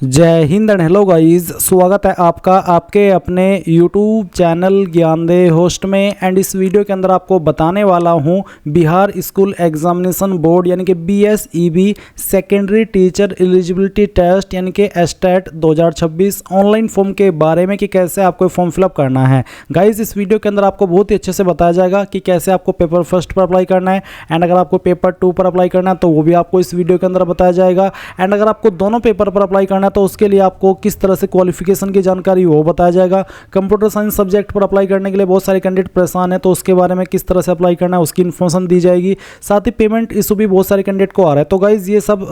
जय Hind and hello guys, स्वागत है आपका आपके अपने यूट्यूब चैनल ज्ञानदेह होस्ट में। एंड इस वीडियो के अंदर आपको बताने वाला हूं बिहार स्कूल एग्जामिनेशन बोर्ड यानी कि BSEB secondary teacher eligibility test यानी कि एस्टेट 2026 ऑनलाइन फॉर्म के बारे में कि कैसे आपको फॉर्म फिलअप करना है। गाइस इस वीडियो के अंदर आपको बहुत ही अच्छे से बताया जाएगा कि कैसे आपको पेपर फर्स्ट पर अप्लाई करना है, एंड अगर आपको पेपर 2 पर अप्लाई करना है तो वो भी आपको इस वीडियो के अंदर बताया जाएगा। एंड अगर आपको दोनों पेपर पर अप्लाई करना है तो उसके लिए आपको किस तरह से क्वालिफिकेशन की जानकारी वो बताया जाएगा। कंप्यूटर साइंस सब्जेक्ट पर अप्लाई करने के लिए बहुत सारे कैंडिडेट परेशान है, तो उसके बारे में किस तरह से अप्लाई करना है उसकी इन्फॉर्मेशन दी जाएगी। साथ ही पेमेंट इशू भी बहुत सारे कैंडिडेट को आ रहा है। तो गाइज ये सब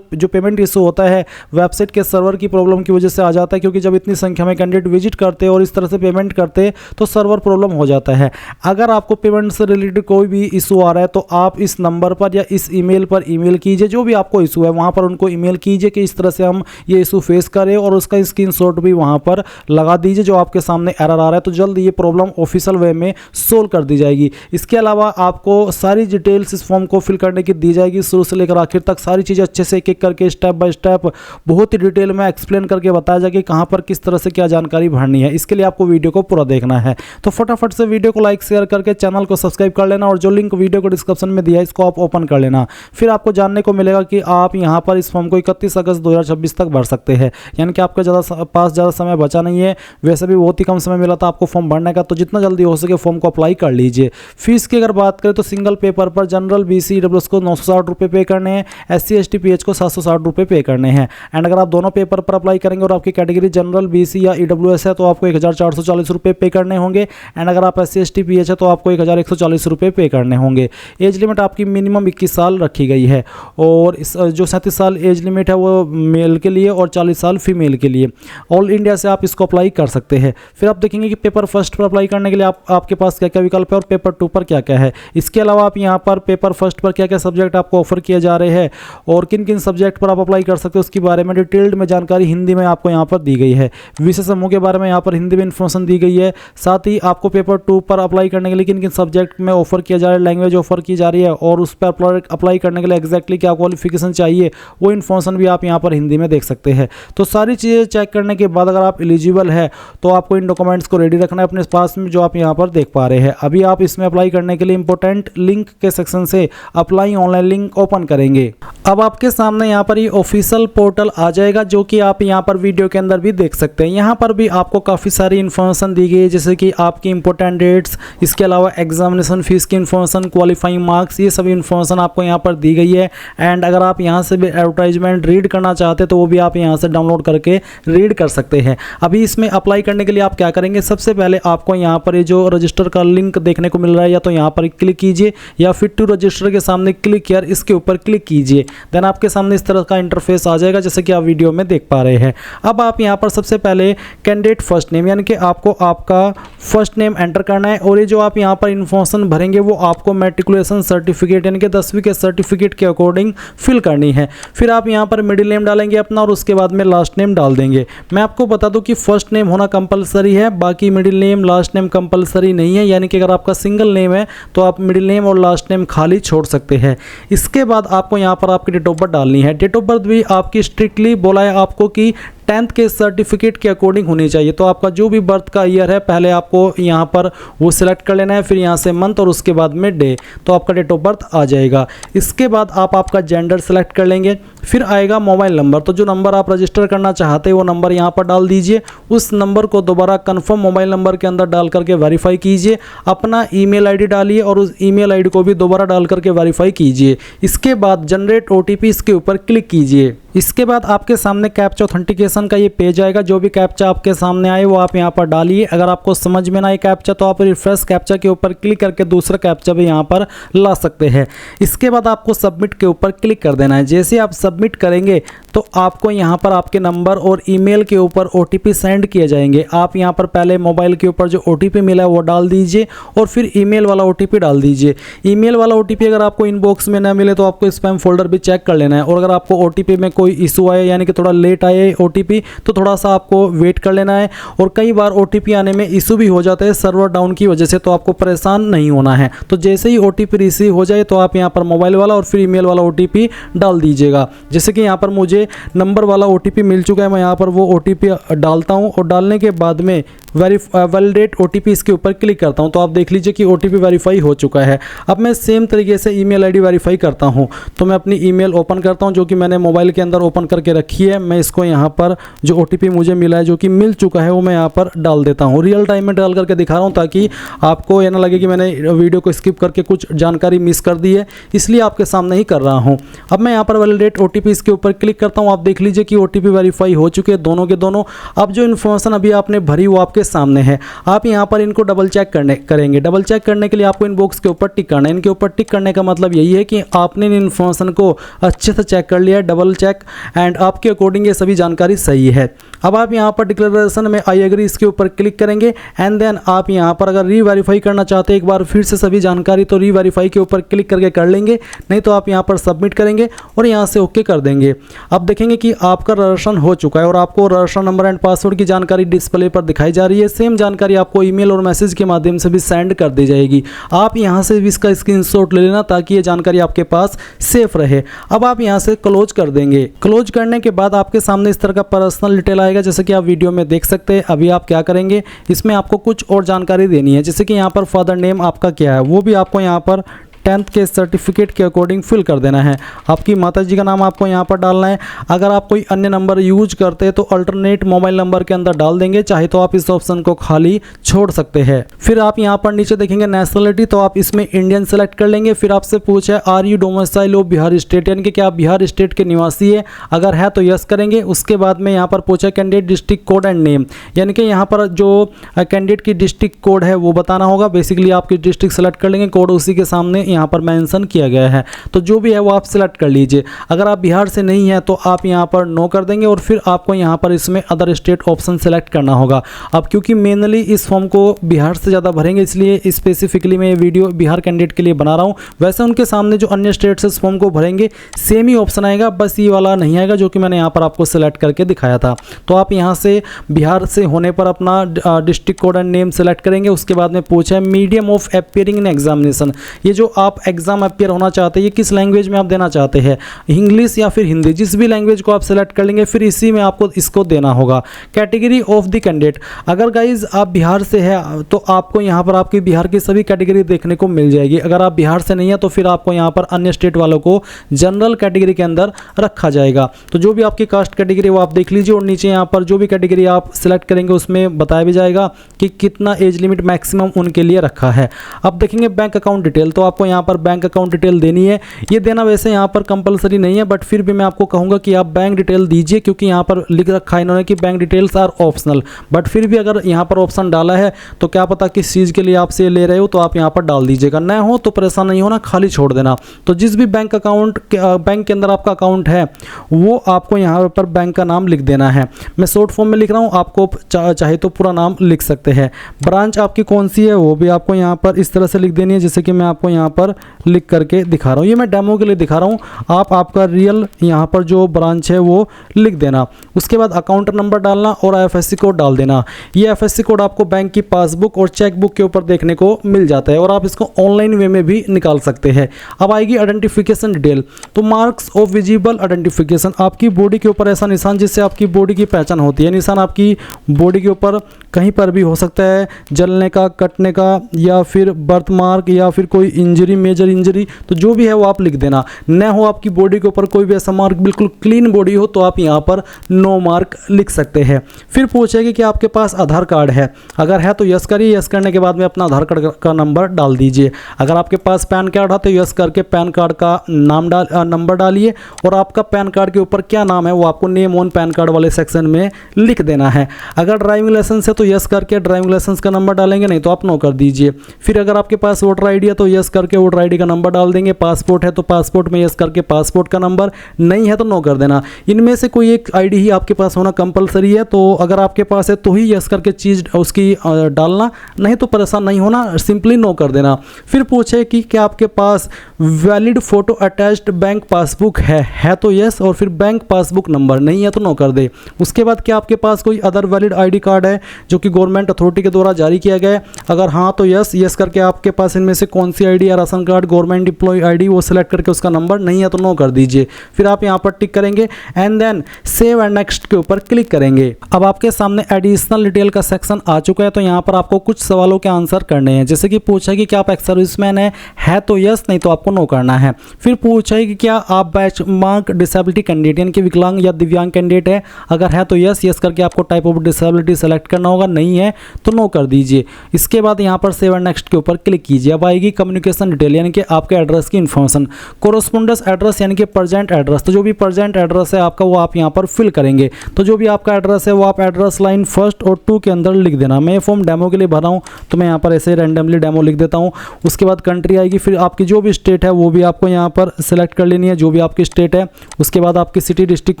जो पेमेंट इशू होता है वेबसाइट के सर्वर की प्रॉब्लम की वजह से आ जाता है, क्योंकि जब इतनी संख्या में कैंडिडेट विजिट करते हैं और इस तरह से पेमेंट करते हैं तो सर्वर प्रॉब्लम हो जाता है। अगर आपको पेमेंट से रिलेटेड कोई भी इशू आ रहा है तो आप इस नंबर पर या इस ईमेल पर ईमेल कीजिए, जो भी आपको इशू है वहाँ पर उनको ईमेल कीजिए कि इस तरह से हम ये इशू फेस करें, और उसका स्क्रीनशॉट भी वहाँ पर लगा दीजिए जो आपके सामने एरर आ रहा है। तो जल्द ये प्रॉब्लम ऑफिशियल वे में सोल्व कर दी जाएगी। इसके अलावा आपको सारी डिटेल्स इस फॉर्म को फिल करने की दी जाएगी, शुरू से लेकर आखिर तक सारी चीज़ें अच्छे से एक एक करके स्टेप बाय स्टेप बहुत ही डिटेल में एक्सप्लेन करके बताया जाएगा कि कहाँ पर किस तरह से क्या जानकारी भरनी है। इसके लिए आपको वीडियो को पूरा देखना है। तो फटाफट से वीडियो को लाइक शेयर करके चैनल को सब्सक्राइब कर लेना, और जो लिंक वीडियो को डिस्क्रिप्शन में दिया है इसको आप ओपन कर लेना। फिर आपको जानने को मिलेगा कि आप यहाँ पर इस फॉर्म को 31 अगस्त 2026 तक भर सकते हैं, यानी कि आपका पास ज़्यादा समय बचा नहीं है। वैसे भी बहुत ही कम समय मिला था आपको फॉर्म भरने का, तो जितना जल्दी हो सके फॉर्म को अप्लाई कर लीजिए। फीस की अगर बात करें तो सिंगल पेपर पर जनरल BC EWS को 960 रुपये पे करने हैं, SC ST PH को 760 रुपये पे करने हैं। एंड अगर आप दोनों पेपर पर अप्लाई करेंगे और आपकी कैटेगरी जनरल BC या EWS है तो आपको 1440 रुपये पे करने होंगे। एंड अगर आप SC ST PH है तो आपको 1140 रुपये पे करने होंगे। एज लिमिट आपकी मिनिमम 21 साल रखी गई है, और इस जो 37 साल एज लिमिट है वो मेल के लिए और 40 साल फीमेल के लिए। ऑल इंडिया से आप इसको अप्लाई कर सकते हैं। फिर आप देखेंगे कि पेपर फर्स्ट पर अप्लाई करने के लिए आपके पास क्या क्या विकल्प है और पेपर 2 पर क्या क्या है। इसके अलावा आप यहाँ पर पेपर फर्स्ट पर क्या क्या सब्जेक्ट आपको ऑफर किए जा रहे हैं और किन किन सब्जेक्ट पर आप अप्लाई कर सकते हो उसके बारे में डिटेल्ड में जानकारी हिंदी में आपको यहाँ पर दी गई है। विषय समूह के बारे में यहाँ पर हिंदी में इन्फॉर्मेशन दी गई है। साथ ही आपको पेपर 2 पर अप्लाई करने के लिए किन किन सब्जेक्ट में ऑफर किया जा रहा है, लैंग्वेज ऑफर की जा रही है, और उस पर अप्लाई करने के लिए एग्जैक्टली क्या क्वालिफिकेशन चाहिए वो इन्फॉर्मेशन भी आप यहाँ पर हिंदी में देख सकते हैं। तो सारी चीज़ें चेक करने के बाद अगर आप एलिजिबल है तो आपको इन डॉक्यूमेंट्स को रेडी रखना है अपने पास में, जो आप यहाँ पर देख पा रहे हैं। अभी आप इसमें अप्लाई करने के लिए इंपॉर्टेंट लिंक के सेक्शन से अप्लाई ऑनलाइन लिंक ओपन करेंगे। अब आपके सामने यहाँ पर ये ऑफिशियल पोर्टल आ जाएगा, जो कि आप यहाँ पर वीडियो के अंदर भी देख सकते हैं। यहाँ पर भी आपको काफ़ी सारी इन्फॉर्मेशन दी गई है, जैसे कि आपकी इंपॉर्टेंट डेट्स, इसके अलावा एग्जामिनेशन फीस की इन्फॉर्मेशन, क्वालिफाइंग मार्क्स, ये सभी इन्फॉर्मेशन आपको यहाँ पर दी गई है। एंड अगर आप यहाँ से भी एडवर्टाइजमेंट रीड करना चाहते हैं तो वो भी आप यहाँ से डाउनलोड करके रीड कर सकते हैं। अभी इसमें अप्लाई करने के लिए आप क्या करेंगे, सबसे पहले आपको यहाँ पर ये जो रजिस्टर का लिंक देखने को मिल रहा है या तो यहाँ पर क्लिक कीजिए, या फिर टू रजिस्टर के सामने क्लिक किया इसके ऊपर क्लिक कीजिए। देन आपके सामने इस तरह का इंटरफेस आ जाएगा जैसे कि आप वीडियो में देख पा रहे हैं। अब आप यहाँ पर सबसे पहले कैंडिडेट फर्स्ट नेम यानी कि आपको आपका फर्स्ट नेम एंटर करना है, और ये जो आप यहाँ पर इन्फॉर्मेशन भरेंगे वो आपको मैट्रिकुलेशन सर्टिफिकेट यानी कि 10वीं के सर्टिफिकेट के अकॉर्डिंग फिल करनी है। फिर आप यहाँ पर मिडिल नेम डालेंगे अपना, और उसके बाद में लास्ट नेम डाल देंगे। मैं आपको बता दूं कि फर्स्ट नेम होना कंपलसरी है, बाकी middle name last name compulsory नहीं है, यानी कि अगर आपका सिंगल नेम है तो आप मिडिल नेम और लास्ट नेम खाली छोड़ सकते हैं। इसके बाद आपको यहाँ पर आपकी डेट ऑफ बर्थ डालनी है। डेट ऑफ बर्थ भी आपकी स्ट्रिक्टली बोला है आपको कि 10th के सर्टिफिकेट के अकॉर्डिंग होनी चाहिए। तो आपका जो भी बर्थ का ईयर है पहले आपको यहाँ पर वो सिलेक्ट कर लेना है, फिर यहाँ से मंथ और उसके बाद में डे, तो आपका डेट ऑफ बर्थ आ जाएगा। इसके बाद आप आपका जेंडर सेलेक्ट कर लेंगे, फिर आएगा मोबाइल नंबर। तो जो नंबर आप रजिस्टर करना चाहते हैं वो नंबर यहाँ पर डाल दीजिए। उस नंबर को दोबारा कन्फर्म मोबाइल नंबर के अंदर डाल करके वेरीफाई कीजिए। अपना ईमेल ID डालिए और उस ईमेल ID को भी दोबारा डाल करके वेरीफाई कीजिए। इसके बाद जनरेट OTP इसके ऊपर क्लिक कीजिए। इसके बाद आपके सामने कैप्चा ऑथेंटिकेशन का ये पेज आएगा। जो भी कैप्चा आपके सामने आए वो आप यहाँ पर डालिए। अगर आपको समझ में ना आए कैप्चा तो आप रिफ्रेश कैप्चा के ऊपर क्लिक करके दूसरा कैप्चा भी यहाँ पर ला सकते हैं। इसके बाद आपको सबमिट के ऊपर क्लिक कर देना है। जैसे आप सबमिट करेंगे तो आपको यहाँ पर आपके नंबर और ईमेल के ऊपर OTP सेंड किए जाएंगे। आप यहाँ पर पहले मोबाइल के ऊपर जो OTP मिला है वो डाल दीजिए, और फिर ईमेल वाला OTP डाल दीजिए। ईमेल वाला OTP अगर आपको इनबॉक्स में ना मिले तो आपको स्पैम फोल्डर भी चेक कर लेना है, और अगर आपको OTP में कोई इशू आए यानी कि थोड़ा लेट आए OTP तो थोड़ा सा आपको वेट कर लेना है। और कई बार OTP आने में इशू भी हो जाता है सर्वर डाउन की वजह से, तो आपको परेशान नहीं होना है। तो जैसे ही OTP रिसीव हो जाए तो आप यहाँ पर मोबाइल वाला और फिर ईमेल वाला OTP डाल दीजिएगा। जैसे कि यहाँ पर मुझे नंबर वाला OTP मिल चुका है, मैं यहाँ पर वो OTP डालता हूँ और डालने के बाद में वैलिडेट OTP इसके ऊपर क्लिक करता हूँ। तो आप देख लीजिए कि OTP वेरीफाई हो चुका है। अब मैं सेम तरीके से ईमेल ID वेरीफाई करता हूँ। तो मैं अपनी ईमेल ओपन करता हूँ जो कि मैंने मोबाइल के अंदर ओपन करके रखी है। मैं इसको यहाँ पर जो OTP मुझे मिला है, जो कि मिल चुका है, वो मैं यहाँ पर डाल देता हूँ। रियल टाइम में डाल करके दिखा रहा हूँ ताकि आपको ये ना लगे कि मैंने वीडियो को स्किप करके कुछ जानकारी मिस कर दी है, इसलिए आपके सामने ही कर रहा हूँ। अब मैं यहाँ पर वैलिडेट OTP इसके ऊपर क्लिक करता हूँ। आप देख लीजिए कि OTP वेरीफाई हो चुके हैं दोनों के दोनों। अब जो इन्फॉर्मेशन अभी आपने भरी वो आपके सामने है। आप यहाँ पर इनको डबल चेक करेंगे। डबल चेक करने के लिए आपको इन बॉक्स के ऊपर टिक करना है। इनके ऊपर टिक करने का मतलब यही है कि आपने इन इन्फॉर्मेशन को अच्छे से चेक कर लिया है, डबल चेक, एंड आपके अकॉर्डिंग ये सभी जानकारी सही है। अब आप यहाँ पर डिक्लेरेशन में आई एग्री इसके ऊपर क्लिक करेंगे एंड देन आप यहाँ पर अगर रीवेरीफाई करना चाहते हैं एक बार फिर से सभी जानकारी, तो रीवेरीफाई के ऊपर क्लिक करके कर लेंगे, नहीं तो आप यहाँ पर सबमिट करेंगे और यहाँ से ओके कर देंगे। अब देखेंगे कि आपका रजिस्ट्रेशन हो चुका है और आपको रजिस्ट्रेशन नंबर एंड पासवर्ड की जानकारी डिस्प्ले पर दिखाई जा रही है। सेम जानकारी आपको ईमेल और मैसेज के माध्यम से भी सेंड कर दी जाएगी। आप यहाँ से भी इसका स्क्रीनशॉट ले लेना ताकि ये जानकारी आपके पास सेफ रहे। अब आप यहाँ से क्लोज कर देंगे। क्लोज करने के बाद आपके सामने इस तरह का पर्सनल डिटेल आएगा, जैसे कि आप वीडियो में देख सकते हैं। अभी आप क्या करेंगे, इसमें आपको कुछ और जानकारी देनी है, जैसे कि यहाँ पर फादर नेम आपका क्या है वो भी आपको यहाँ पर 10th के सर्टिफिकेट के अकॉर्डिंग फिल कर देना है। आपकी माताजी का नाम आपको यहाँ पर डालना है। अगर आप कोई अन्य नंबर यूज करते हैं तो अल्टरनेट मोबाइल नंबर के अंदर डाल देंगे, चाहे तो आप इस ऑप्शन को खाली छोड़ सकते हैं। फिर आप यहाँ पर नीचे देखेंगे नेशनलिटी, तो आप इसमें इंडियन सेलेक्ट कर लेंगे। फिर आपसे पूछा है are you domicile of Bihar state, यानी कि क्या आप बिहार स्टेट के निवासी है, अगर है तो यस करेंगे। उसके बाद में यहाँ पर पूछा candidate district code and name, यानी कि यहाँ पर जो कैंडिडेट की डिस्ट्रिक्ट कोड है वो बताना होगा। बेसिकली आपकी डिस्ट्रिक्ट सेलेक्ट कर लेंगे, कोड उसी के सामने यहाँ पर मेंशन किया गया है, तो जो भी है वो आप सिलेक्ट कर लीजिए। अगर आप बिहार से नहीं है तो आप यहाँ पर नो कर देंगे और फिर आपको यहाँ पर इसमें अदर स्टेट ऑप्शन सेलेक्ट करना होगा। अब क्योंकि मेनली इस फॉर्म को बिहार से ज़्यादा भरेंगे, इसलिए स्पेसिफिकली मैं ये वीडियो बिहार कैंडिडेट के लिए बना रहा हूँ। वैसे उनके सामने जो अन्य स्टेट से इस फॉर्म को भरेंगे सेम ही ऑप्शन आएगा, बस ये वाला नहीं आएगा जो कि मैंने यहाँ पर आपको सिलेक्ट करके दिखाया था। तो आप यहाँ से बिहार से होने पर अपना district code and name select करेंगे। उसके बाद में पूछा है medium of appearing in examination, ये जो आप एग्जाम अपियर होना चाहते हैं ये किस लैंग्वेज में आप देना चाहते हैं, इंग्लिश या फिर हिंदी, जिस भी लैंग्वेज को आप सेलेक्ट कर लेंगे फिर इसी में आपको इसको देना होगा। कैटेगरी ऑफ द कैंडिडेट, अगर गाइज आप बिहार से है तो आपको यहाँ पर आपकी बिहार की सभी कैटेगरी देखने को मिल जाएगी। अगर आप बिहार से नहीं है तो फिर आपको यहाँ पर अन्य स्टेट वालों को जनरल कैटेगरी के अंदर रखा जाएगा। तो जो भी आपकी कास्ट कैटेगरी वो आप देख लीजिए और नीचे यहाँ पर जो भी कैटेगरी आप सिलेक्ट करेंगे उसमें बताया भी जाएगा कि कितना एज लिमिट मैक्सिमम उनके लिए रखा है। अब देखेंगे बैंक अकाउंट डिटेल, तो आपको यहाँ पर बैंक अकाउंट डिटेल देनी है। ये देना वैसे यहाँ पर कंपलसरी नहीं है, बट फिर भी मैं आपको कहूँगा कि आप बैंक डिटेल दीजिए, क्योंकि यहाँ पर लिख रखा है इन्होंने कि bank details are optional. But फिर भी अगर यहाँ पर ऑप्शन डाला है तो क्या पता किस चीज़ के लिए आपसे ले रहे हो, तो आप यहाँ पर डाल दीजिएगा। न हो तो परेशान नहीं होना, खाली छोड़ देना। तो जिस भी बैंक के अंदर आपका अकाउंट है वो आपको यहाँ पर बैंक का नाम लिख देना है। मैं शॉर्ट फॉर्म में लिख रहा हूँ, आपको चाहे तो पूरा नाम लिख सकते हैं। ब्रांच आपकी कौन सी है वो भी आपको यहाँ पर इस तरह से लिख देनी है, जैसे कि मैं आपको यहाँ पर लिख करके दिखा रहा हूँ। ये मैं डेमो के लिए दिखा रहा हूँ, आप आपका रियल यहाँ पर जो ब्रांच है वो लिख देना। उसके बाद अकाउंट नंबर डालना और IFSC कोड डाल देना। ये IFSC कोड आपको बैंक की पासबुक और चेकबुक के ऊपर देखने को मिल जाता है और आप इसको ऑनलाइन वे में भी निकाल सकते हैं। अब आएगी आइडेंटिफिकेशन डिटेल, तो मार्क्स ऑफ विजिबल आइडेंटिफिकेशन, आपकी बॉडी के ऊपर ऐसा निशान जिससे आपकी बॉडी की पहचान होती है। निशान आपकी बॉडी के ऊपर कहीं पर भी हो सकता है, जलने का, कटने का, या फिर बर्थ मार्क, या फिर कोई इंजरी, मेजर इंजरी, तो जो भी है वो आप लिख देना। न हो आपकी बॉडी के ऊपर कोई भी ऐसा मार्क, बिल्कुल क्लीन बॉडी हो तो आप यहाँ पर नो मार्क लिख सकते हैं। फिर पूछेगी कि आपके पास आधार कार्ड है, अगर है तो यस करिए। यस करने के बाद में अपना आधार कार्ड का नंबर डाल दीजिए। अगर आपके पास पैन कार्ड है तो यस करके पैन कार्ड का नाम नंबर डालिए और आपका पैन कार्ड के ऊपर क्या नाम है वो आपको नेम ऑन पैन कार्ड वाले सेक्शन में लिख देना है। अगर ड्राइविंग लाइसेंस है तो यस करके ड्राइविंग लाइसेंस का नंबर डालेंगे, नहीं तो आप नो कर दीजिए। फिर अगर आपके पास वोटर ID है तो यस करके करके वोटर आईडी का नंबर डाल देंगे। पासपोर्ट है तो पासपोर्ट में यस करके पासपोर्ट का नंबर, नहीं है तो नो कर देना। इनमें से कोई एक आईडी ही आपके पास होना कंपलसरी है, तो अगर आपके पास है तो ही यस करके चीज़ उसकी डालना, नहीं तो परेशान नहीं होना, सिंपली नो कर देना। फिर पूछे कि क्या आपके पास valid photo attached bank passbook है तो यस, और फिर बैंक पासबुक नंबर, नहीं है तो नो कर दे। उसके बाद क्या आपके पास कोई अदर वैलिड आईडी कार्ड है जो कि गवर्नमेंट अथॉरिटी के द्वारा जारी किया गया है, अगर हाँ तो यस करके आपके पास इनमें से कौन सी आईडी या ration card, government employee ID, वो सिलेक्ट करके उसका नंबर, नहीं है तो नो कर दीजिए। फिर आप यहाँ पर टिक करेंगे and then save and next के ऊपर क्लिक करेंगे। अब आपके सामने एडिशनल डिटेल का सेक्शन आ चुका है, तो यहाँ पर आपको कुछ सवालों के आंसर करने हैं। जैसे कि पूछा कि क्या आप एक्स सर्विसमैन है तो यस, नहीं तो आपको नो करना है। फिर पूछा है कि क्या आप बेंचमार्क डिसेबिलिटी कैंडिडेट यानी कि विकलांग या दिव्यांग कैंडिडेट है, अगर है तो यस करके आपको टाइप ऑफ डिसेबिलिटी सेलेक्ट करना होगा, नहीं है तो नो कर दीजिए। इसके बाद यहाँ पर सेव एंड नेक्स्ट के ऊपर क्लिक कीजिए। अब आएगी कम्युनिकेशन डिटेल यानी कि आपके एड्रेस की इन्फॉर्मेशन, कोरोस्पोंडेंस एड्रेस यानी कि प्रेजेंट एड्रेस, तो जो भी प्रेजेंट एड्रेस है आपका वो आप यहाँ पर फिल करेंगे। तो जो भी आपका एड्रेस है वो आप एड्रेस लाइन 1 और 2 के अंदर लिख देना। मैं फॉर्म डेमो के लिए भरा हूँ तो मैं यहाँ पर ऐसे रैंडमली डेमो लिख देता हूँ। उसके बाद कंट्री आएगी, फिर आपकी जो भी स्टेट है वो भी आपको यहाँ पर सिलेक्ट कर लेनी है, जो भी आपकी स्टेट है। उसके बाद आपकी सिटी डिस्ट्रिक्ट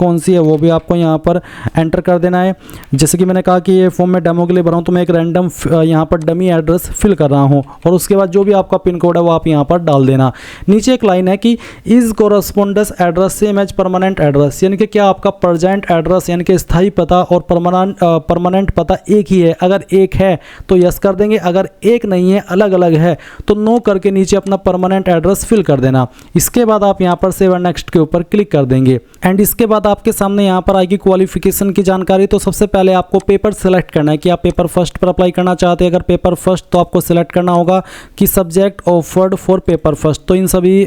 कौन सी है वो भी आपको यहाँ पर एंटर कर देना है। जैसे कि मैंने कहा कि ये फॉर्म में डेमो के लिए भरा हूँ तो मैं एक रैंडम यहाँ पर डमी एड्रेस फिल कर रहा हूँ, और उसके बाद जो भी आपका पिन कोड है वो आप यहाँ पर डाल देना। नीचे एक लाइन है कि is correspondence address same as permanent address, यानी कि क्या आपका प्रेजेंट एड्रेस यानी कि स्थायी पता और परमानेंट पता एक ही है, अगर एक है तो यस कर देंगे, अगर एक नहीं है अलग अलग है तो नो करके नीचे अपना परमानेंट एड्रेस फिल कर देना। इसके बाद आप यहाँ पर सेव एंड नेक्स्ट के ऊपर क्लिक कर देंगे एंड इसके बाद आपके सामने यहाँ पर आएगी क्वालिफिकेशन की जानकारी। तो सबसे पहले आपको पेपर सेलेक्ट करना है कि आप पेपर फर्स्ट पर अप्लाई करना चाहते हैं। अगर पेपर फर्स्ट तो आपको सेलेक्ट करना होगा कि subject offered for paper first, तो इन सभी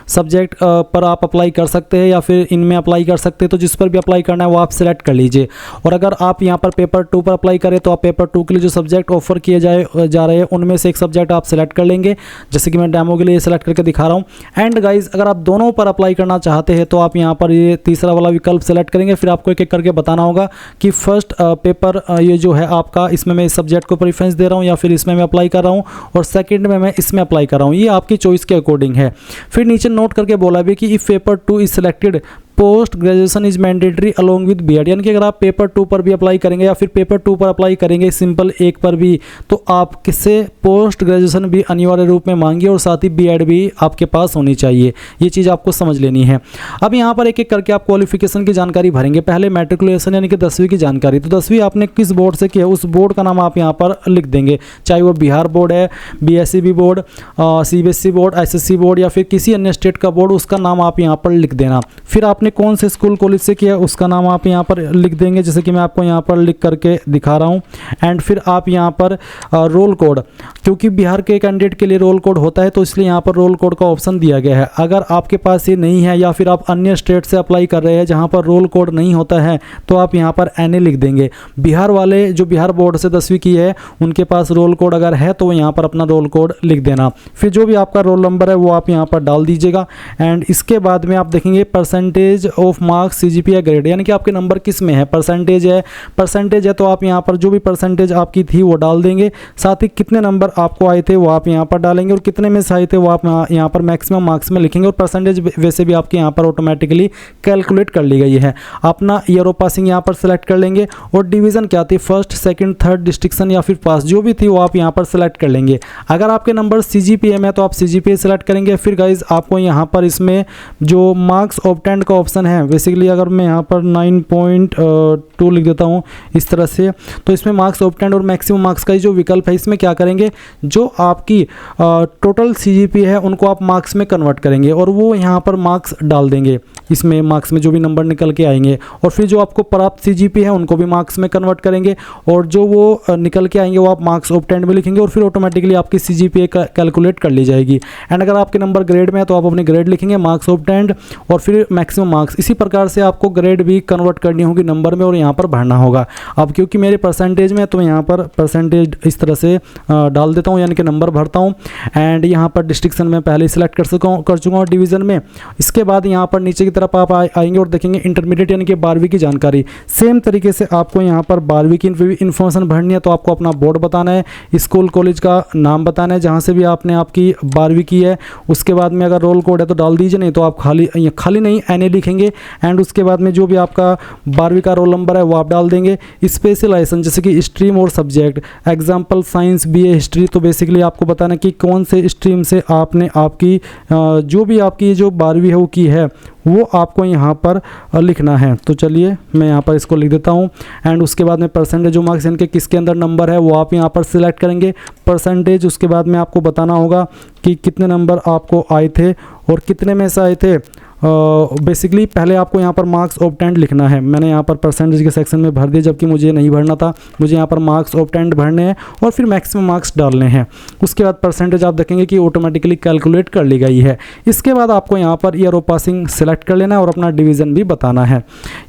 सब्जेक्ट पर आप अप्लाई कर सकते हैं या फिर इनमें अप्लाई कर सकते हैं, तो जिस पर भी अप्लाई करना है वो आप सिलेक्ट कर लीजिए। और अगर आप यहाँ पर पेपर 2 पर अप्लाई करें तो आप पेपर 2 के लिए जो सब्जेक्ट ऑफर किए जा रहे हैं उनमें से एक सब्जेक्ट आप सिलेक्ट कर लेंगे, जैसे कि मैं डेमो के लिए सिलेक्ट करके दिखा रहा हूँ। एंड गाइज अगर आप दोनों पर अप्लाई करना चाहते हैं तो आप यहाँ पर ये तीसरा वाला विकल्प सेलेक्ट करेंगे। फिर आपको एक एक करके बताना होगा कि फर्स्ट पेपर ये जो है आपका, इसमें मैं इस सब्जेक्ट को प्रेफरेंस दे रहा हूँ या फिर इसमें मैं अप्लाई कर रहा हूँ, और सेकंड में मैं इसमें अप्लाई कर रहा हूँ, ये आपकी चॉइस के अकॉर्डिंग है। फिर नीचे नोट करके बोला भी कि if paper 2 is selected post graduation is mandatory along with BEd, यानी कि अगर आप पेपर 2 पर भी अप्लाई करेंगे या फिर पेपर 2 पर अप्लाई करेंगे सिंपल 1 पर भी, तो आप किससे पोस्ट ग्रेजुएशन भी अनिवार्य रूप में मांगिए और साथ ही बीएड भी आपके पास होनी चाहिए। ये चीज़ आपको समझ लेनी है। अब यहाँ पर एक एक करके आप क्वालिफिकेशन की जानकारी भरेंगे। पहले मैट्रिकुलेशन यानी कि 10वीं की जानकारी, तो 10वीं आपने किस बोर्ड से किया उस बोर्ड का नाम आप यहाँ पर लिख देंगे, चाहे वो बिहार बोर्ड है, BSEB board, CBSE board, SSC board या फिर किसी अन्य स्टेट का बोर्ड, उसका नाम आप यहाँ पर लिख देना। फिर आपने कौन से स्कूल कॉलेज से किया उसका नाम आप यहाँ पर लिख देंगे, जैसे कि मैं आपको यहाँ पर लिख करके दिखा रहा हूँ। एंड फिर आप यहाँ पर रोल कोड, क्योंकि बिहार के कैंडिडेट के लिए रोल कोड होता है तो इसलिए यहाँ पर रोल कोड का ऑप्शन दिया गया है। अगर आपके पास ये नहीं है या फिर आप अन्य स्टेट से अप्लाई कर रहे हैं जहाँ पर रोल कोड नहीं होता है तो आप यहाँ पर एनए लिख देंगे। बिहार वाले जो बिहार बोर्ड से 10वीं की है उनके पास रोल कोड अगर है तो यहाँ पर अपना रोल कोड लिख देना। फिर जो भी आपका रोल नंबर है वो आप यहाँ पर डाल दीजिएगा। एंड इसके बाद में आप देखेंगे परसेंटेज ऑफ मार्क्स सीजीपीए या ग्रेड, यानी कि आपके नंबर किस में है, परसेंटेज है तो आप यहाँ पर जो भी परसेंटेज आपकी थी वो डाल देंगे, साथ ही कितने नंबर आपको आए थे वो आप यहाँ पर डालेंगे और कितने में से आए थे वो आप यहाँ पर मैक्सिमम मार्क्स में लिखेंगे। और परसेंटेज वैसे भी आपके यहाँ पर ऑटोमेटिकली कैलकुलेट कर ली गई है। अपना ईयर ऑफ पासिंग यहाँ पर सेलेक्ट कर लेंगे और डिवीजन क्या थी, फर्स्ट सेकंड थर्ड डिस्ट्रिक्शन या फिर पास जो भी थी वो आप यहाँ पर सेलेक्ट कर लेंगे। अगर आपके नंबर सीजीपीए में तो आप सीजीपीए सेलेक्ट करेंगे। फिर गाइज आपको यहाँ पर इसमें जो मार्क्स ऑब्टेंड का ऑप्शन है, बेसिकली अगर मैं यहाँ पर 9.2 लिख देता हूँ इस तरह से, तो इसमें मार्क्स ऑब्टेंड और मैक्सिमम मार्क्स का जो विकल्प है इसमें क्या करेंगे, जो आपकी टोटल सीजीपीए है उनको आप मार्क्स में कन्वर्ट करेंगे और वो यहाँ पर मार्क्स डाल देंगे इसमें, मार्क्स में जो भी नंबर निकल के आएंगे। और फिर जो आपको प्राप्त सीजीपीए है उनको भी मार्क्स में कन्वर्ट करेंगे और जो वो निकल के आएंगे वो आप मार्क्स ऑब्टेंड में लिखेंगे और फिर ऑटोमेटिकली आपकी सीजीपीए कैलकुलेट कर ली जाएगी। एंड अगर आपके नंबर ग्रेड में है तो आप अपने ग्रेड लिखेंगे, मार्क्स ऑब्टेंड और फिर मैक्सिमम मार्क्स। इसी प्रकार से आपको ग्रेड भी कन्वर्ट करनी होगी नंबर में और यहाँ पर भरना होगा। अब क्योंकि मेरे परसेंटेज में तो मैं यहाँ पर परसेंटेज इस तरह से डाल देता हूँ, यानी कि नंबर भरता हूँ। एंड यहाँ पर डिस्ट्रिक्शन में पहले ही सिलेक्ट कर चुका हूँ डिवीज़न में। इसके बाद यहाँ पर नीचे की तरफ आप आएंगे और देखेंगे इंटरमीडिएट यानी कि 12वीं की जानकारी। सेम तरीके से आपको यहाँ पर 12वीं की इन्फॉर्मेशन भरनी है। तो आपको अपना बोर्ड बताना है, स्कूल कॉलेज का नाम बताना है जहाँ से भी आपने आपकी 12वीं की है। उसके बाद में अगर रोल कोड है तो डाल दीजिए, नहीं तो आप खाली नहीं NA लिखेंगे। एंड उसके बाद में जो भी आपका 12वीं का रोल नंबर है वो आप डाल देंगे। स्पेशलाइजेशन जैसे कि स्ट्रीम और subject, example science, BA history. तो बेसिकली आपको बताना कि कौन से स्ट्रीम से आपने आपकी जो भी आपकी जो 12वीं है वो की है वो आपको यहाँ पर लिखना है। तो चलिए मैं यहाँ पर इसको लिख देता हूँ। एंड उसके बाद में परसेंटेज जो मार्क्स इनके किसके अंदर नंबर है वो आप यहाँ पर सिलेक्ट करेंगे परसेंटेज। उसके बाद में आपको बताना होगा कि कितने नंबर आपको आए थे और कितने में से आए थे। बेसिकली पहले आपको यहाँ पर मार्क्स ऑब्टेंड लिखना है। मैंने यहाँ पर परसेंटेज के सेक्शन में भर दिया जबकि मुझे नहीं भरना था। मुझे यहाँ पर मार्क्स ऑब्टेंड भरने हैं और फिर मैक्सिमम मार्क्स डालने हैं। उसके बाद परसेंटेज आप देखेंगे कि ऑटोमेटिकली कैलकुलेट कर ली गई है। इसके बाद आपको यहाँ per year of passing select कर लेना है और अपना डिवीज़न भी बताना है।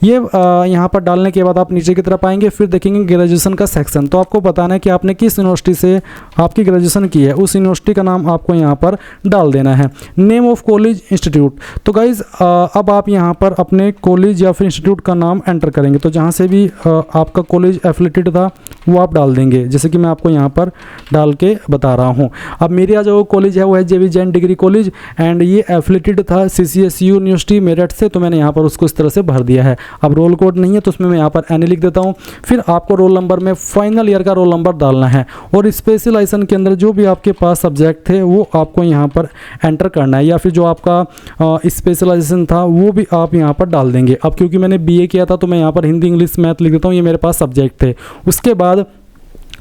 ये यहाँ पर डालने के बाद आप नीचे की तरफ आएंगे, फिर देखेंगे ग्रेजुएशन का सेक्शन। तो आपको बताना है कि आपने किस यूनिवर्सिटी से आपकी ग्रेजुएशन की है, उस यूनिवर्सिटी का नाम आपको यहाँ पर डाल देना है। Name of college, institute. तो गाइज अब आप यहाँ पर अपने कॉलेज या फिर इंस्टीट्यूट का नाम एंटर करेंगे। तो जहाँ से भी आपका कॉलेज एफिलेटेड था वो आप डाल देंगे, जैसे कि मैं आपको यहाँ पर डाल के बता रहा हूँ। अब मेरा जो कॉलेज है वो है JV Jain degree college and ये एफिलेटेड था CCSU यूनिवर्सिटी मेरठ से। तो मैंने यहाँ पर उसको इस तरह से भर दिया है। अब रोल कोड नहीं है तो उसमें मैं यहाँ पर NA लिख देता हूँ। फिर आपको रोल नंबर में फाइनल ईयर का रोल नंबर डालना है और स्पेशलाइजेशन के अंदर जो भी आपके पास सब्जेक्ट थे वो आपको यहाँ पर एंटर करना है, या फिर जो आपका स्पेशलाइजेशन था वो भी आप यहाँ पर डाल देंगे। अब क्योंकि मैंने BA किया था तो मैं यहाँ पर हिंदी, इंग्लिश, मैथ लिख देता हूँ, ये मेरे पास सब्जेक्ट थे। उसके बाद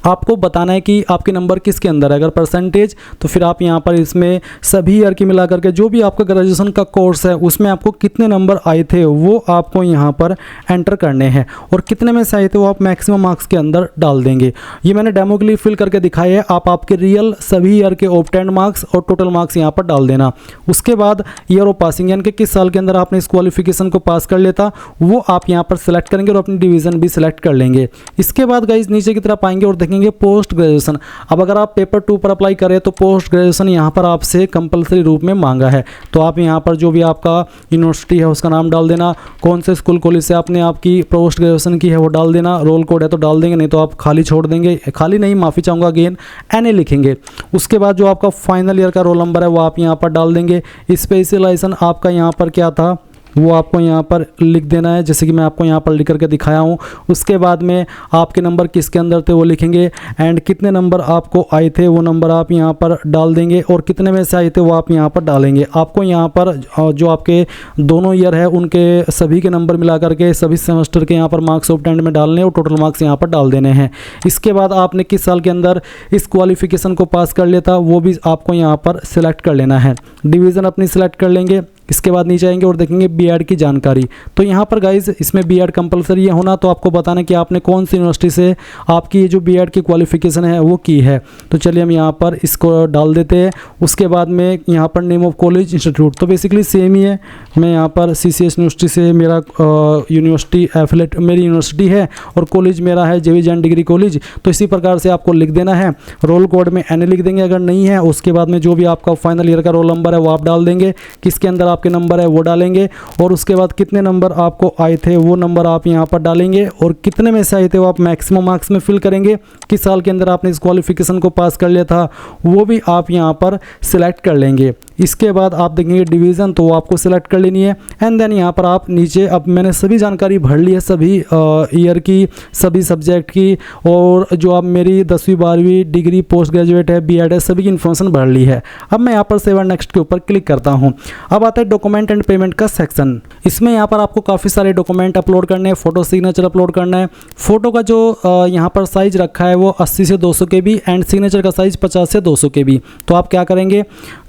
आपको बताना है कि आपके नंबर किसके अंदर है। अगर परसेंटेज तो फिर आप यहाँ पर इसमें सभी ईयर की मिला करके जो भी आपका ग्रेजुएशन का कोर्स है उसमें आपको कितने नंबर आए थे वो आपको यहाँ पर एंटर करने हैं और कितने में से आए थे वो आप मैक्सिमम मार्क्स के अंदर डाल देंगे। ये मैंने डेमो के लिए फिल करके दिखाया है। आप आपके रियल सभी ईयर के ऑब्टेंड मार्क्स और टोटल मार्क्स यहाँ पर डाल देना। उसके बाद ईयर ऑफ पासिंग यानी कि किस साल के अंदर आपने इस क्वालिफिकेशन को पास कर लेता वो आप यहाँ पर सिलेक्ट करेंगे और अपनी डिवीज़न भी सिलेक्ट कर लेंगे। इसके बाद गाइज नीचे की तरफ आएंगे और देखेंगे पोस्ट ग्रेजुएशन। अब अगर आप पेपर 2 पर अप्लाई करें तो पोस्ट ग्रेजुएशन यहाँ पर आपसे कंपलसरी रूप में मांगा है। तो आप यहाँ पर जो भी आपका यूनिवर्सिटी है उसका नाम डाल देना, कौन से स्कूल कॉलेज से आपने आपकी पोस्ट ग्रेजुएशन की है वो डाल देना, रोल कोड है तो डाल देंगे, नहीं तो आप खाली छोड़ देंगे। खाली नहीं, माफ़ी चाहूँगा, अगेन NA लिखेंगे। उसके बाद जो आपका फाइनल ईयर का रोल नंबर है वो आप यहाँ पर डाल देंगे। स्पेशलाइजेशन आपका यहाँ पर क्या था वो आपको यहाँ पर लिख देना है, जैसे कि मैं आपको यहाँ पर लिख करके दिखाया हूँ। उसके बाद में आपके नंबर किसके अंदर थे वो लिखेंगे एंड कितने नंबर आपको आए थे वो नंबर आप यहाँ पर डाल देंगे और कितने में से आए थे वो आप यहाँ पर डालेंगे। आपको यहाँ पर जो आपके दोनों ईयर है उनके सभी के नंबर मिला करके सभी सेमेस्टर के यहाँ पर मार्क्स ऑब्टेंड में डालने और टोटल मार्क्स यहाँ पर डाल देने हैं। इसके बाद आपने किस साल के अंदर इस क्वालिफिकेशन को पास कर लिया था वो भी आपको यहाँ पर सिलेक्ट कर लेना है। डिवीज़न अपनी सिलेक्ट कर लेंगे। इसके बाद नीचे आएंगे और देखेंगे B.Ed की जानकारी। तो यहाँ पर गाइज इसमें B.Ed कंपलसरी है होना, तो आपको बताना कि आपने कौन सी यूनिवर्सिटी से आपकी जो B.Ed की क्वालिफिकेशन है वो की है। तो चलिए हम यहाँ पर इसको डाल देते हैं। उसके बाद में यहाँ पर नेम ऑफ कॉलेज, इंस्टीट्यूट तो बेसिकली सेम ही है। मैं यहाँ पर CCS यूनिवर्सिटी से मेरा यूनिवर्सिटी एफिलेट मेरी यूनिवर्सिटी है और कॉलेज मेरा है JV जैन डिग्री कॉलेज। तो इसी प्रकार से आपको लिख देना है। रोल कोड में NA लिख देंगे अगर नहीं है। उसके बाद में जो भी आपका फाइनल ईयर का रोल नंबर है वो आप डाल देंगे, किसके अंदर आपके नंबर है वो डालेंगे और उसके बाद कितने नंबर आपको आए थे वो नंबर आप यहाँ पर डालेंगे और कितने में से आए थे वो आप मैक्सिमम मार्क्स में फिल करेंगे। किस साल के अंदर आपने इस क्वालिफिकेशन को पास कर लिया था वो भी आप यहाँ पर सिलेक्ट कर लेंगे। इसके बाद आप देखेंगे डिवीज़न, तो वो आपको सिलेक्ट कर लेनी है एंड देन यहाँ पर आप नीचे, अब मैंने सभी जानकारी भर ली है, सभी ईयर की, सभी सब्जेक्ट की, और जो आप मेरी 10वीं 12वीं डिग्री पोस्ट ग्रेजुएट है B.Ed है सभी की इन्फॉर्मेशन भर ली है। अब मैं यहाँ पर सेव एंड नेक्स्ट के ऊपर क्लिक करता हूँ। अब आता है डॉक्यूमेंट एंड पेमेंट का सेक्शन। इसमें यहाँ पर आपको काफ़ी सारे डॉक्यूमेंट अपलोड करने हैं, फोटो सिग्नेचर अपलोड करना है। फोटो का जो यहाँ पर साइज रखा है वो 80 से 200 KB एंड सिग्नेचर का साइज 50 से 200 KB। तो आप क्या करेंगे,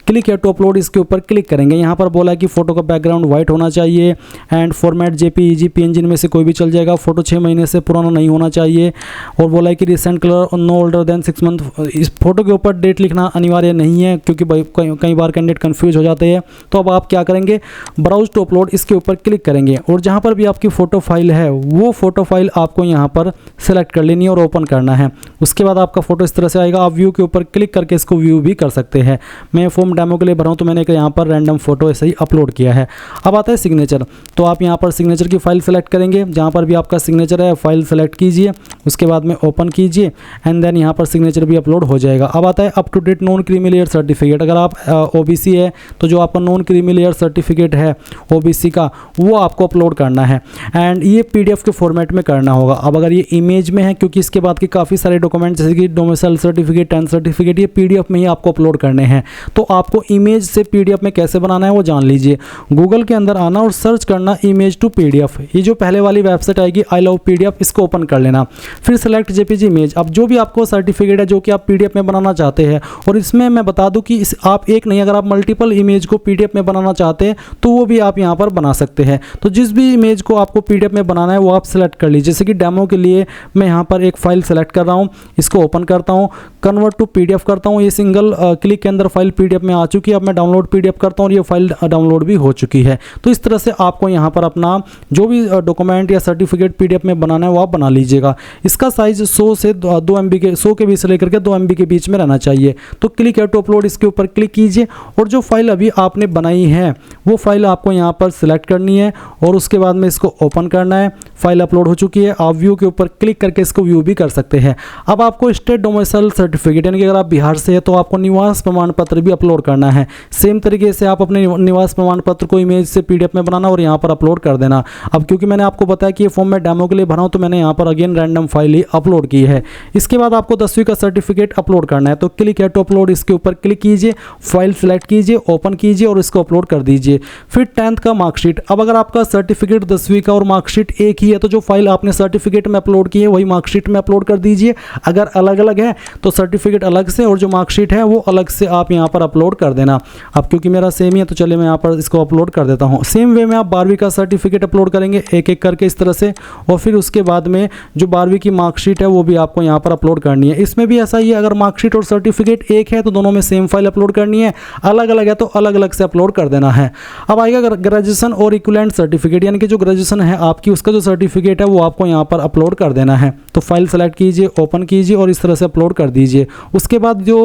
क्लिक है टू अपलोड, इसके ऊपर क्लिक करेंगे। यहाँ पर बोला है कि फ़ोटो का बैकग्राउंड वाइट होना चाहिए एंड फॉर्मेट JPEG PNG इनमें से कोई भी चल जाएगा। फ़ोटो 6 महीने से पुराना नहीं होना चाहिए और बोला है कि recent colour know older than 6 month. इस फोटो के ऊपर डेट लिखना अनिवार्य नहीं है क्योंकि कई बार कैंडिडेट कन्फ्यूज हो जाते हैं। तो अब आप क्या करेंगे, ब्राउज टू अपलोड, इसके ऊपर क्लिक करेंगे और जहाँ पर भी आपकी फ़ोटो फाइल है वो फ़ोटो फाइल आपको यहाँ पर सेलेक्ट कर लेनी है और ओपन करना है। उसके बाद आपका फ़ोटो इस तरह से आएगा। आप व्यू के ऊपर क्लिक करके इसको व्यू भी कर सकते हैं। मैं फॉर्म फॉर्म डेमो के लिए भरा हूँ तो मैंने एक यहाँ पर रैंडम फोटो ऐसे ही अपलोड किया है। अब आता है सिग्नेचर, तो आप यहाँ पर सिग्नेचर की फाइल सेलेक्ट करेंगे, जहाँ पर भी आपका सिग्नेचर है फाइल सेलेक्ट कीजिए, उसके बाद में ओपन कीजिए एंड देन यहाँ पर सिग्नेचर भी अपलोड हो जाएगा। अब आता है up to date non creamy layer certificate. अगर आप ओबीसी है तो जो आपका नॉन क्रीमी लेयर सर्टिफिकेट है ओबीसी का वो आपको अपलोड करना है एंड ये पीडीएफ के फॉर्मेट में करना होगा। अब अगर ये इमेज में है, क्योंकि इसके बाद के काफ़ी सारे डॉक्यूमेंट जैसे कि डोमिसाइल सर्टिफिकेट, टेंथ सर्टिफिकेट, ये पीडीएफ में ही आपको अपलोड करने हैं। तो आपको इमेज से पीडीएफ में कैसे बनाना है वो जान लीजिए। गूगल के अंदर आना और सर्च करना इमेज टू पीडीएफ। ये जो पहले वाली वेबसाइट आएगी आई लव पीडीएफ, इसको ओपन कर लेना, फिर सेलेक्ट जेपीजी इमेज। अब जो भी आपको सर्टिफिकेट है जो कि आप पीडीएफ में बनाना चाहते हैं, और इसमें मैं बता दूं कि आप एक नहीं, अगर आप मल्टीपल इमेज को पीडीएफ में बनाना चाहते हैं तो वो भी आप यहाँ पर बना सकते हैं। तो जिस भी इमेज को आपको पीडीएफ में बनाना है वो आप सेलेक्ट कर लीजिए। जैसे कि डेमो के लिए मैं यहाँ पर एक फाइल सेलेक्ट कर रहा हूँ, इसको ओपन करता हूँ, कन्वर्ट टू पीडीएफ करता हूँ। ये सिंगल क्लिक के अंदर फाइल पीडीएफ में आ चुकी है। अब मैं डाउनलोड पीडीएफ करता हूँ और ये फाइल डाउनलोड भी हो चुकी है। तो इस तरह से आपको यहाँ पर अपना जो भी डॉक्यूमेंट या सर्टिफिकेट पीडीएफ में बनाना है वो आप बना लीजिएगा। इसका साइज 100 से 2 MB के 100 के बीच से लेकर के 2 MB के बीच में रहना चाहिए। तो क्लिक है टू अपलोड, इसके ऊपर क्लिक कीजिए और जो फाइल अभी आपने बनाई है वो फाइल आपको यहाँ पर सिलेक्ट करनी है और उसके बाद में इसको ओपन करना है। फाइल अपलोड हो चुकी है। आप व्यू के ऊपर क्लिक करके इसको व्यू भी कर सकते हैं। अब आपको स्टेट डोमिसाइल सर्टिफिकेट, यानी कि अगर आप बिहार से है तो आपको निवास प्रमाण पत्र भी अपलोड करना है। सेम तरीके से आप अपने निवास प्रमाण पत्र को इमेज से पीडीएफ में बनाना और यहाँ पर अपलोड कर देना। अब क्योंकि मैंने आपको बताया कि ये फॉर्म मैं डेमो के लिए भरा हूँ तो मैंने यहाँ पर अगेन रैंडम फाइल ही अपलोड की है। इसके बाद आपको 10वीं का सर्टिफिकेट अपलोड करना है, तो क्लिक है टू अपलोड, इसके ऊपर क्लिक कीजिए, फाइल सेलेक्ट कीजिए, ओपन कीजिए और इसको अपलोड कर दीजिए। फिर 10th का मार्कशीट। अब अगर आपका सर्टिफिकेट 10वीं का और मार्कशीट एक ही है तो जो फाइल आपने सर्टिफिकेट में अपलोड की है वही मार्कशीट में अपलोड कर दीजिए। अगर अलग अलग है तो सर्टिफिकेट अलग से और जो मार्कशीट है वो अलग से आप यहाँ पर अपलोड कर देना। अब क्योंकि मेरा सेम ही है तो चलिए मैं यहाँ पर इसको अपलोड कर देता हूँ। सेम वे में आप 12वीं का सर्टिफिकेट अपलोड करेंगे एक एक करके इस तरह से, और फिर उसके बाद में जो 12वीं की मार्कशीट है वो भी आपको यहाँ पर अपलोड करनी है। इसमें भी ऐसा ही है, अगर मार्कशीट और सर्टिफिकेट एक है तो दोनों में सेम फाइल अपलोड करनी है, अलग अलग है तो अलग अलग से अपलोड कर देना है। अब आएगा ग्रेजुएशन और इक्विवेलेंट सर्टिफिकेट, यानी कि जो ग्रेजुएशन है आपकी उसका जो सर्टिफिकेट है वो आपको यहाँ पर अपलोड कर देना है। तो फाइल सेलेक्ट कीजिए, ओपन कीजिए और इस तरह से अपलोड कर दीजिए। उसके बाद जो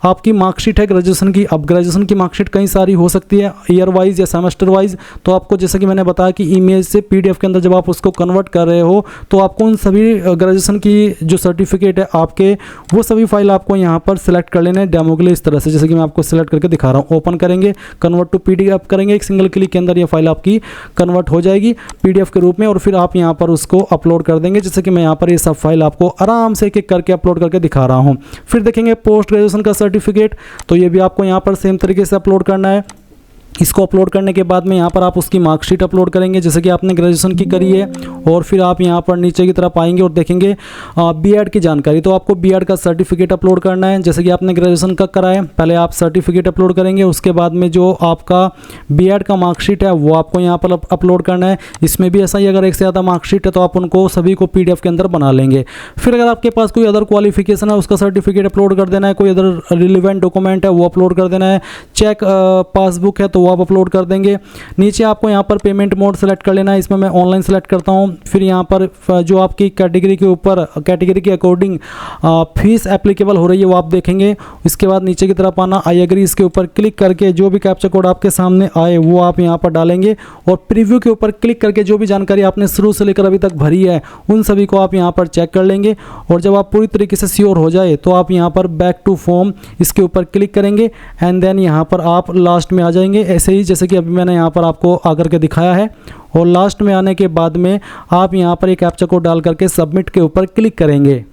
आपकी मार्कशीट है ग्रेजुएशन की, अब ग्रेजुएशन की मार्कशीट कई सारी हो सकती है, ईयर वाइज या सेमेस्टर वाइज। तो आपको जैसा कि मैंने बताया कि इमेज से पीडीएफ के अंदर जब आप उसको कन्वर्ट कर रहे हो तो आपको उन सभी ग्रेजुएशन की जो सर्टिफिकेट है आपके वो सभी फाइल आपको यहाँ पर सेलेक्ट कर लेने डेमो के लिए इस तरह से, जैसे कि मैं आपको सेलेक्ट करके दिखा रहा हूँ। ओपन करेंगे, कन्वर्ट टू पीडीएफ करेंगे, एक सिंगल क्लिक के अंदर ये फाइल आपकी कन्वर्ट हो जाएगी पीडीएफ के रूप में और फिर आप यहाँ पर उसको अपलोड कर देंगे। जैसे कि मैं यहाँ पर ये सब फाइल आपको आराम से एक एक करके अपलोड करके दिखा रहा हूँ। फिर देखेंगे पोस्ट ग्रेजुएशन का सर्टिफिकेट, तो ये भी आपको यहाँ पर सेम तरीके से अपलोड करना है। इसको अपलोड करने के बाद में यहाँ पर आप उसकी मार्कशीट अपलोड करेंगे जैसे कि आपने ग्रेजुएशन की करी है, और फिर आप यहाँ पर नीचे की तरफ आएंगे और देखेंगे बीएड की जानकारी। तो आपको बीएड का सर्टिफिकेट अपलोड करना है, जैसे कि आपने ग्रेजुएशन का करा है पहले आप सर्टिफिकेट अपलोड करेंगे, उसके बाद में जो आपका बीएड का मार्कशीट है वो आपको यहाँ पर अपलोड करना है। इसमें भी ऐसा ही, अगर एक से ज़्यादा मार्कशीट है तो आप उनको सभी को पीडीएफ के अंदर बना लेंगे। फिर अगर आपके पास कोई अदर क्वालिफिकेशन है उसका सर्टिफिकेट अपलोड कर देना है, कोई अदर रिलेवेंट डॉक्यूमेंट है वो अपलोड कर देना है, चेक पासबुक है तो वो आप अपलोड कर देंगे। नीचे आपको यहाँ पर पेमेंट मोड सेलेक्ट कर लेना है, इसमें मैं ऑनलाइन सेलेक्ट करता हूँ। फिर यहाँ पर जो आपकी कैटेगरी के ऊपर कैटेगरी के अकॉर्डिंग फीस एप्लीकेबल हो रही है वो आप देखेंगे। इसके बाद नीचे की तरफ आना, आई एग्री, इसके ऊपर क्लिक करके जो भी कैप्चा कोड आपके सामने आए वो आप यहाँ पर डालेंगे और प्रीव्यू के ऊपर क्लिक करके जो भी जानकारी आपने शुरू से लेकर अभी तक भरी है उन सभी को आप यहाँ पर चेक कर लेंगे। और जब आप पूरी तरीके से श्योर हो जाए तो आप यहाँ पर बैक टू फॉर्म इसके ऊपर क्लिक करेंगे एंड देन यहाँ पर आप लास्ट में आ जाएंगे, ऐसे ही जैसे कि अभी मैंने यहाँ पर आपको आकर के दिखाया है। और लास्ट में आने के बाद में आप यहाँ पर एक कैप्चा कोड डाल करके सबमिट के ऊपर क्लिक करेंगे।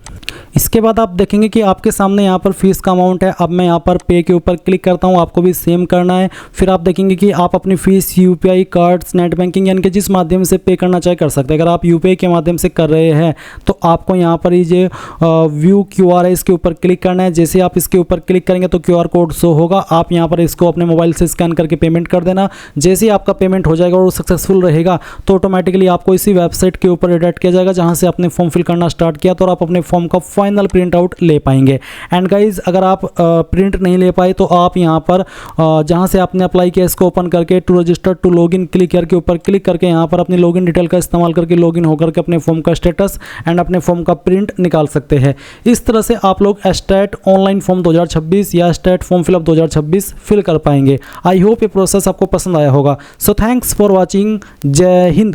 इसके बाद आप देखेंगे कि आपके सामने यहाँ पर फीस का अमाउंट है। अब मैं यहाँ पर पे के ऊपर क्लिक करता हूँ, आपको भी सेम करना है। फिर आप देखेंगे कि आप अपनी fees UPI, cards, net banking यानी कि जिस माध्यम से पे करना चाहे कर सकते हैं। अगर आप यूपीआई के माध्यम से कर रहे हैं तो आपको यहाँ पर ये व्यू क्यूआर है इसके ऊपर क्लिक करना है। जैसे आप इसके ऊपर क्लिक करेंगे तो क्यूआर कोड शो होगा, आप यहाँ पर इसको अपने मोबाइल से स्कैन करके पेमेंट कर देना। जैसे ही आपका पेमेंट हो जाएगा और सक्सेसफुल रहेगा तो ऑटोमेटिकली आपको इसी वेबसाइट के ऊपर रिडायरेक्ट किया जाएगा जहाँ से आपने फॉर्म फिल करना स्टार्ट किया, तो आप अपने फॉर्म का फाइनल प्रिंट आउट ले पाएंगे। एंड गाइज अगर आप प्रिंट नहीं ले पाए तो आप यहाँ पर जहाँ से आपने अप्लाई किया इसको ओपन करके to register to login click के ऊपर क्लिक करके यहाँ पर अपनी लॉगिन डिटेल का इस्तेमाल करके लॉगिन होकर के अपने फॉर्म का स्टेटस एंड अपने फॉर्म का प्रिंट निकाल सकते हैं। इस तरह से आप लोग स्टेट ऑनलाइन फॉर्म 2026 या स्टेट फॉर्म फिलअप 2026 फिल कर पाएंगे। आई होप ये प्रोसेस आपको पसंद आया होगा। So thanks for watching. जय हिंद।